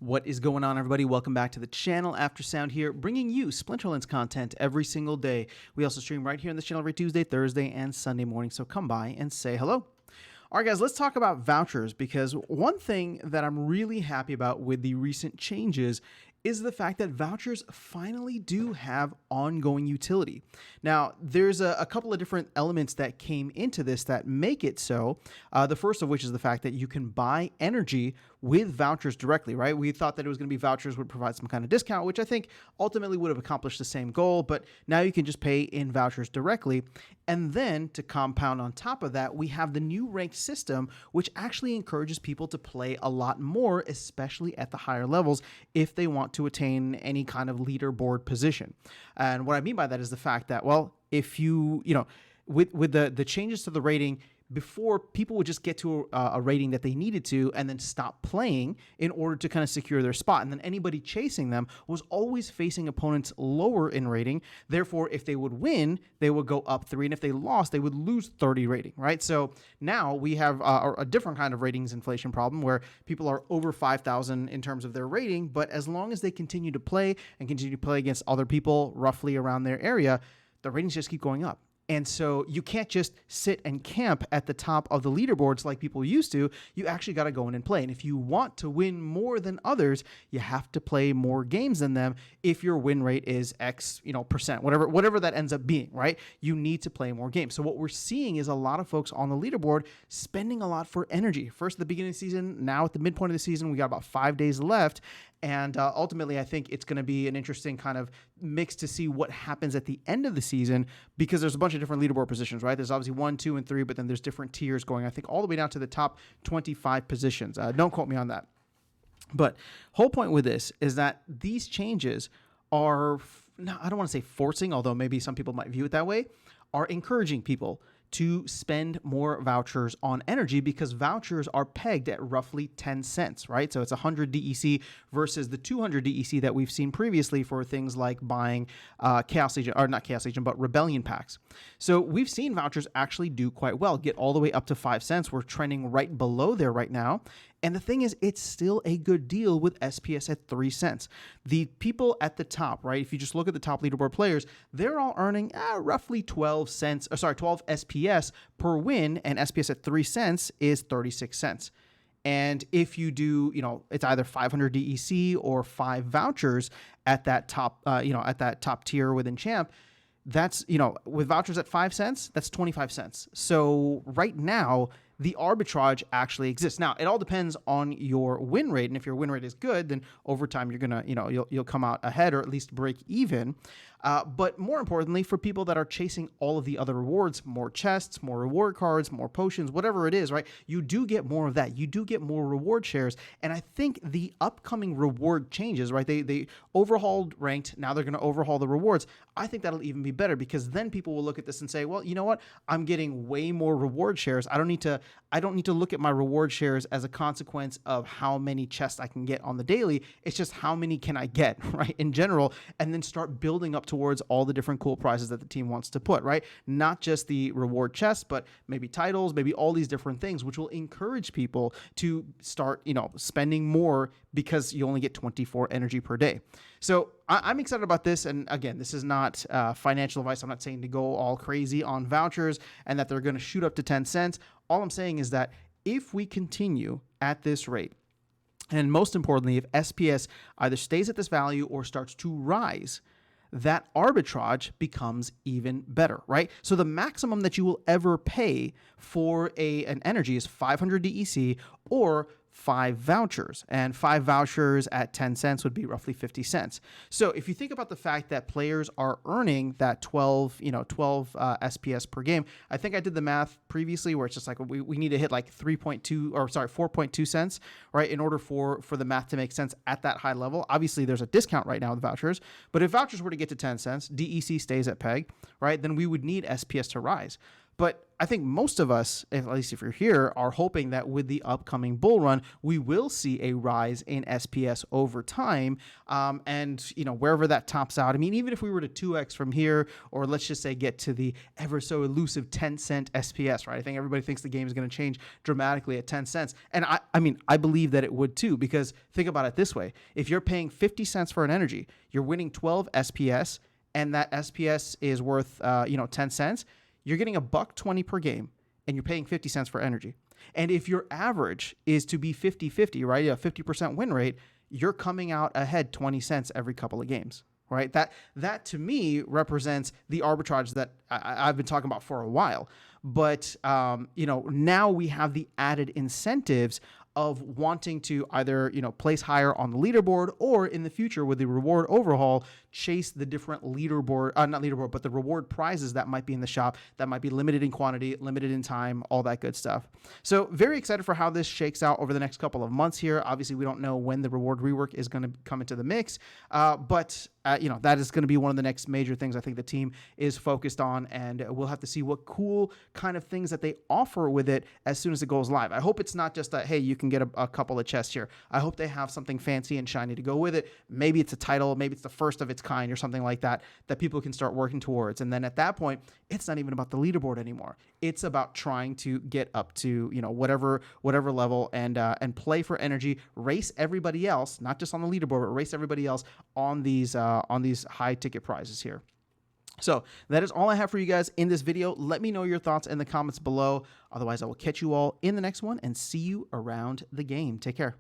What is going on, everybody? Welcome back to the channel. Aftersound here, bringing you Splinterlands content every single day. We also stream right here on this channel every Tuesday, Thursday, and Sunday morning, so come by and say hello. All right, guys, let's talk about vouchers, because one thing that I'm really happy about with the recent changes is the fact that vouchers finally do have ongoing utility. Now, there's a couple of different elements that came into this that make it so. The first of which is the fact that you can buy energy with vouchers directly, right? We thought that it was going to be vouchers would provide some kind of discount, which I think ultimately would have accomplished the same goal, but now you can just pay in vouchers directly. And then to compound on top of that, we have the new ranked system, which actually encourages people to play a lot more, especially at the higher levels, if they want to attain any kind of leaderboard position. And what I mean by that is the fact that, well, if with the changes to the rating, before, people would just get to a rating that they needed to and then stop playing in order to kind of secure their spot. And then anybody chasing them was always facing opponents lower in rating. Therefore, if they would win, they would go up 3. And if they lost, they would lose 30 rating, right? So now we have a different kind of ratings inflation problem where people are over 5,000 in terms of their rating. But as long as they continue to play and continue to play against other people roughly around their area, the ratings just keep going up. And so you can't just sit and camp at the top of the leaderboards like people used to. You actually got to go in and play. And if you want to win more than others, you have to play more games than them. If your win rate is X, percent, whatever that ends up being, right? You need to play more games. So what we're seeing is a lot of folks on the leaderboard spending a lot for energy. First at the beginning of the season, now at the midpoint of the season, we got about 5 days left. And ultimately, I think it's going to be an interesting kind of mix to see what happens at the end of the season, because there's a bunch of different leaderboard positions, right? There's obviously 1, 2, and 3, but then there's different tiers going, I think, all the way down to the top 25 positions. Don't quote me on that. But whole point with this is that these changes are, I don't want to say forcing, although maybe some people might view it that way, are encouraging people to spend more vouchers on energy, because vouchers are pegged at roughly 10 cents, right? So it's 100 DEC versus the 200 DEC that we've seen previously for things like buying Chaos Legion, or not Chaos Legion, but Rebellion packs. So we've seen vouchers actually do quite well, get all the way up to 5 cents. We're trending right below there right now. And the thing is, it's still a good deal with SPS at 3 cents. The people at the top, right? If you just look at the top leaderboard players, they're all earning roughly 12 SPS per win, and SPS at 3 cents is 36 cents. And if you do, it's either 500 DEC or 5 vouchers at that top, at that top tier within Champ, that's, with vouchers at 5 cents, that's 25 cents. So right now, the arbitrage actually exists. Now, it all depends on your win rate, and if your win rate is good, then over time you're gonna, you'll come out ahead or at least break even. But more importantly, for people that are chasing all of the other rewards, more chests, more reward cards, more potions, whatever it is, right? You do get more of that. You do get more reward shares. And I think the upcoming reward changes, right? They overhauled ranked. Now they're going to overhaul the rewards. I think that'll even be better, because then people will look at this and say, well, you know what? I'm getting way more reward shares. I don't need to look at my reward shares as a consequence of how many chests I can get on the daily. It's just how many can I get, right? In general, and then start building up towards all the different cool prizes that the team wants to put, right? Not just the reward chests, but maybe titles, maybe all these different things, which will encourage people to start, spending more, because you only get 24 energy per day. So I'm excited about this. And again, this is not financial advice. I'm not saying to go all crazy on vouchers and that they're going to shoot up to 10 cents. All I'm saying is that if we continue at this rate, and most importantly, if SPS either stays at this value or starts to rise, that arbitrage becomes even better, right? So the maximum that you will ever pay for an energy is 500 DEC or 5 vouchers, and 5 vouchers at 10 cents would be roughly 50 cents. So if you think about the fact that players are earning that 12 SPS per game, I think I did the math previously where it's just like we need to hit like 4.2 cents, right? In order for the math to make sense at that high level. Obviously there's a discount right now with vouchers, but if vouchers were to get to 10 cents, DEC stays at peg, right? Then we would need SPS to rise. But I think most of us, at least if you're here, are hoping that with the upcoming bull run, we will see a rise in SPS over time. And, wherever that tops out, I mean, even if we were to 2x from here, or let's just say get to the ever so elusive 10-cent SPS, right? I think everybody thinks the game is going to change dramatically at 10 cents. And I believe that it would too, because think about it this way. If you're paying 50 cents for an energy, you're winning 12 SPS, and that SPS is worth, 10 cents. You're getting $1.20 per game, and you're paying 50 cents for energy. And if your average is to be 50-50, right, a 50% win rate, you're coming out ahead 20 cents every couple of games, right? That to me represents the arbitrage that I've been talking about for a while. But, now we have the added incentives of wanting to either, place higher on the leaderboard, or in the future with the reward overhaul, chase the different but the reward prizes that might be in the shop, that might be limited in quantity, limited in time, all that good stuff. So very excited for how this shakes out over the next couple of months here. Obviously, we don't know when the reward rework is going to come into the mix, but that is going to be one of the next major things I think the team is focused on, and we'll have to see what cool kind of things that they offer with it as soon as it goes live. I hope it's not just hey, you can get a couple of chests here. I hope they have something fancy and shiny to go with it. Maybe it's a title, maybe it's the first of its kind or something like that people can start working towards. And then at that point, it's not even about the leaderboard anymore. It's about trying to get up to, whatever level and play for energy, race everybody else, not just on the leaderboard, but race everybody else on these high ticket prizes here. So that is all I have for you guys in this video. Let me know your thoughts in the comments below. Otherwise, I will catch you all in the next one and see you around the game. Take care.